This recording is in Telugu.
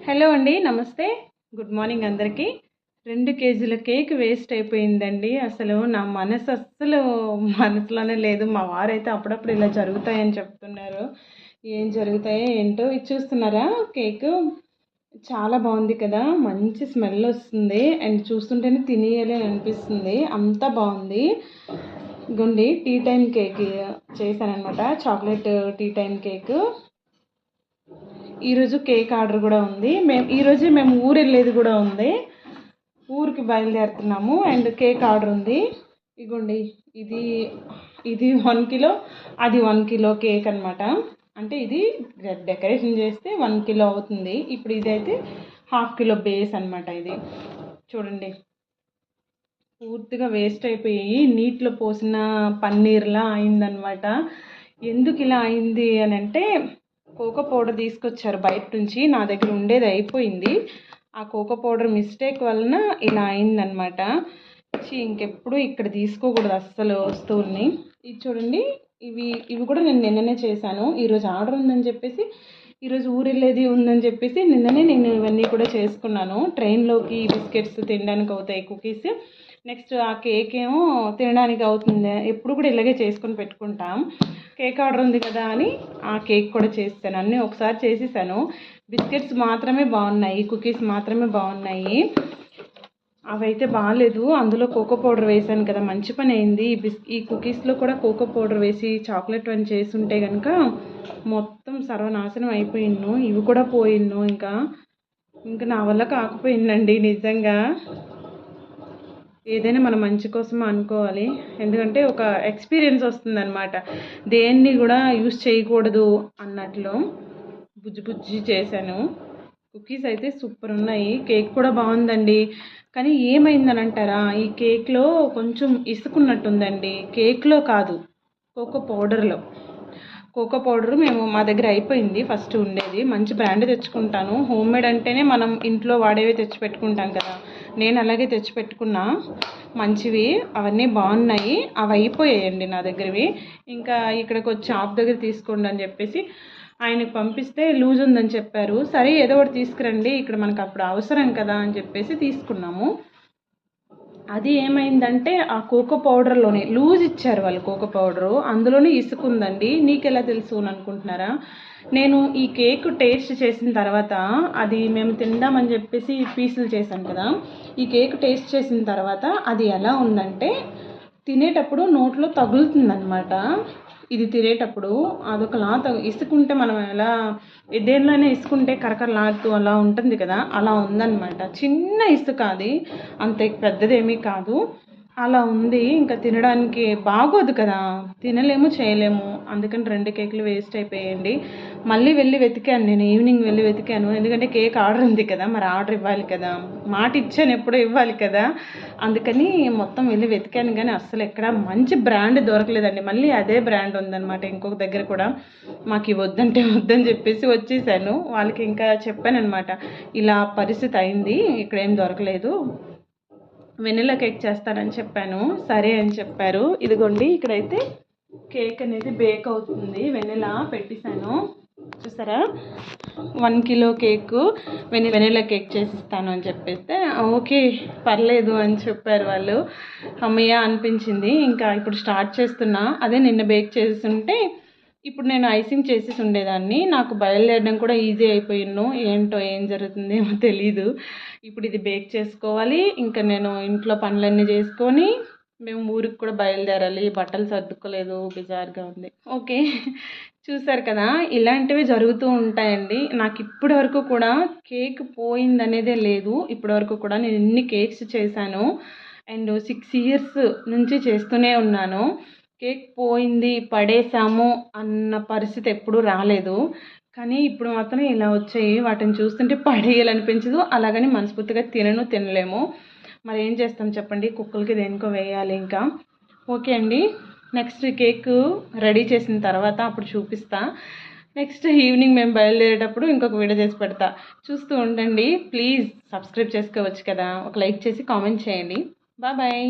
హలో అండి, నమస్తే, గుడ్ మార్నింగ్ అందరికీ. 2 కేజీల కేక్ వేస్ట్ అయిపోయిందండి. అసలు నా మనసులోనే లేదు. మా వారైతే అప్పుడప్పుడు ఇలా జరుగుతాయని చెప్తున్నారు. ఏం జరుగుతాయో ఏంటో. ఇది చూస్తున్నారా? కేక్ చాలా బాగుంది కదా, మంచి స్మెల్ వస్తుంది అండ్ చూస్తుంటేనే తినేయాలి అనిపిస్తుంది, అంత బాగుంది. గుండి టీ టైం కేక్ చేశానమాట, చాక్లెట్ టీ టైం కేక్. ఈరోజు కేక్ ఆర్డర్ కూడా ఉంది. ఈరోజు మేము ఊరు వెళ్ళేది కూడా ఉంది, ఊరికి బయలుదేరుతున్నాము అండ్ కేక్ ఆర్డర్ ఉంది. ఇగోండి, ఇది 1 కిలో, అది 1 కిలో కేక్ అనమాట. అంటే ఇది డెకరేషన్ చేస్తే 1 కిలో అవుతుంది. ఇప్పుడు ఇదైతే 1/2 కిలో బేస్ అనమాట. ఇది చూడండి, పూర్తిగా వేస్ట్ అయిపోయి నీటిలో పోసిన పన్నీర్లా అయిందనమాట. ఎందుకు ఇలా అయింది అని అంటే, కోకో పౌడర్ తీసుకొచ్చారు బయట నుంచి, నా దగ్గర ఉండేది అయిపోయింది. ఆ కోకో పౌడర్ మిస్టేక్ వలన ఇలా అయిందనమాట. ఇంకెప్పుడు ఇక్కడ తీసుకోకూడదు అస్సలు వస్తువుల్ని. ఇది చూడండి, ఇవి కూడా నేను నిన్ననే చేశాను. ఈరోజు ఆర్డర్ ఉందని చెప్పేసి, ఈరోజు ఊరు వెళ్ళేది ఉందని చెప్పేసి నిన్ననే నేను ఇవన్నీ కూడా చేసుకున్నాను. ట్రైన్లోకి బిస్కెట్స్ తినడానికి అవుతాయి, కుకీస్. నెక్స్ట్ ఆ కేక్ ఏమో తినడానికి అవుతుంది. ఎప్పుడు కూడా ఇలాగే చేసుకొని పెట్టుకుంటాం. కేక్ ఆర్డర్ ఉంది కదా అని ఆ కేక్ కూడా చేస్తాను. అన్నీ ఒకసారి చేసేసాను. బిస్కెట్స్ మాత్రమే బాగున్నాయి, కుకీస్ మాత్రమే బాగున్నాయి. అవైతే బాగాలేదు. అందులో కోకో పౌడర్ వేసాను కదా, మంచి పని అయింది. ఈ కుకీస్లో కూడా కోకో పౌడర్ వేసి చాక్లెట్ అని చేస్తుంటే కనుక మొత్తం సర్వనాశనం అయిపోయిన్ను. ఇవి కూడా పోయిన్ను. ఇంకా నా వల్ల కాకపోయిందండి నిజంగా. ఏదైనా మన మంచి కోసం అనుకోవాలి. ఎందుకంటే ఒక ఎక్స్పీరియన్స్ వస్తుందన్నమాట. దేన్ని కూడా యూస్ చేయకూడదు అన్నట్లు బుజ్జి చేశాను. కుకీస్ అయితే సూపర్ ఉన్నాయి. కేక్ కూడా బాగుందండి. కానీ ఏమైందని అంటారా, ఈ కేక్లో కొంచెం ఇసుకున్నట్టుందండి. కేక్లో కాదు, కోకో పౌడర్లో. కోకో పౌడర్ మా దగ్గర అయిపోయింది. ఫస్ట్ ఉండేది మంచి బ్రాండ్ తెచ్చుకుంటాను. హోమ్ మేడ్ అంటేనే మనం ఇంట్లో వాడేవి తెచ్చి పెట్టుకుంటాం కదా, నేను అలాగే తెచ్చి పెట్టుకున్నా. మంచివి అవన్నీ బాగున్నాయి. అవి అయిపోయాయండి నా దగ్గరవి. ఇంకా ఇక్కడికి వచ్చి షాప్ దగ్గర తీసుకోండి అని చెప్పేసి ఆయనకు పంపిస్తే లూజ్ ఉందని చెప్పారు. సరే ఏదో ఒకటి తీసుకురండి, ఇక్కడ మనకు అప్పుడు అవసరం కదా అని చెప్పేసి తీసుకున్నాము. అది ఏమైందంటే, ఆ కోకో పౌడర్లోనే లూజ్ ఇచ్చారు వాళ్ళు. కోకో పౌడరు అందులోనే ఇసుకుందండి. నీకెలా తెలుసు అని అనుకుంటున్నారా? నేను ఈ కేక్ టేస్ట్ చేసిన తర్వాత, అది మేము తిందామని చెప్పేసి పీసులు చేశాను కదా, ఈ కేక్ టేస్ట్ చేసిన తర్వాత అది ఎలా ఉందంటే, తినేటప్పుడు నోట్లో తగులుతుందనమాట. ఇది తినేటప్పుడు అదొకలా ఇసుకుంటే మనం ఎలా దేనిలోనే ఇసుకుంటే కరకరలాడుతూ అలా ఉంటుంది కదా, అలా ఉందన్నమాట. చిన్న ఇసుక, అది అంత పెద్దదేమీ కాదు, అలా ఉంది. ఇంకా తినడానికి బాగోదు కదా, తినలేము చేయలేము. అందుకని 2 కేకులు వేస్ట్ అయిపోయాయండి. మళ్ళీ వెళ్ళి వెతికాను, నేను ఈవినింగ్ వెళ్ళి వెతికాను. ఎందుకంటే కేక్ ఆర్డర్ ఉంది కదా, మరి ఆర్డర్ ఇవ్వాలి కదా, మాట ఇచ్చాను ఎప్పుడో ఇవ్వాలి కదా. అందుకని మొత్తం వెళ్ళి వెతికాను, కానీ అస్సలు ఎక్కడ మంచి బ్రాండ్ దొరకలేదండి. మళ్ళీ అదే బ్రాండ్ ఉందన్నమాట ఇంకొక దగ్గర కూడా. మాకు వద్దని చెప్పేసి వచ్చేసాను. వాళ్ళకి ఇంకా చెప్పాను అనమాట, ఇలా పరిస్థితి అయింది, ఇక్కడ ఏం దొరకలేదు, వెనిలా కేక్ చేస్తానని చెప్పాను. సరే అని చెప్పారు. ఇదిగోండి, ఇక్కడైతే కేక్ అనేది బేక్ అవుతుంది. వెనిలా పెట్టేశాను, చూసారా? 1 కిలో కేకు వెనిలా కేక్ చేసిస్తాను అని చెప్పేస్తే ఓకే పర్లేదు అని చెప్పారు వాళ్ళు. అమ్మయ్య అనిపించింది. ఇంకా ఇప్పుడు స్టార్ట్ చేస్తున్నా. అదే నిన్న బేక్ చేస్తుంటే ఇప్పుడు నేను ఐసింగ్ చేసేసి ఉండేదాన్ని. నాకు బయలుదేరడం కూడా ఈజీ అయిపోయిన్ను. ఏంటో ఏం జరుగుతుందేమో తెలీదు. ఇప్పుడు ఇది బేక్ చేసుకోవాలి. ఇంకా నేను ఇంట్లో పనులన్నీ చేసుకొని మేము ఊరికి కూడా బయలుదేరాలి. బట్టలు సర్దుకోలేదు, బిజార్గా ఉంది. ఓకే, చూసారు కదా, ఇలాంటివి జరుగుతూ ఉంటాయండి. నాకు ఇప్పటి వరకు కూడా కేక్ పోయిందనేదే లేదు. ఇప్పటి వరకు కూడా నేను ఎన్ని కేక్స్ చేశాను అండ్ 6 ఇయర్స్ నుంచి చేస్తూనే ఉన్నాను. కేక్ పోయింది పడేసాము అన్న పరిస్థితి ఎప్పుడూ రాలేదు. కానీ ఇప్పుడు మాత్రం ఇలా వచ్చాయి. వాటిని చూస్తుంటే పడేయాలనిపించదు, అలాగని మనస్ఫూర్తిగా తినలేము. మరి ఏం చేస్తాం చెప్పండి, కుక్కలకి దేనికో వేయాలి ఇంకా. ఓకే అండి, నెక్స్ట్ కేక్ రెడీ చేసిన తర్వాత అప్పుడు చూపిస్తా. నెక్స్ట్ ఈవినింగ్ మేము బయలుదేరేటప్పుడు ఇంకొక వీడియో చేసి పెడతా, చూస్తూ ఉండండి. ప్లీజ్ సబ్స్క్రైబ్ చేసుకోవచ్చు కదా, ఒక లైక్ చేసి కామెంట్ చేయండి. బాయ్.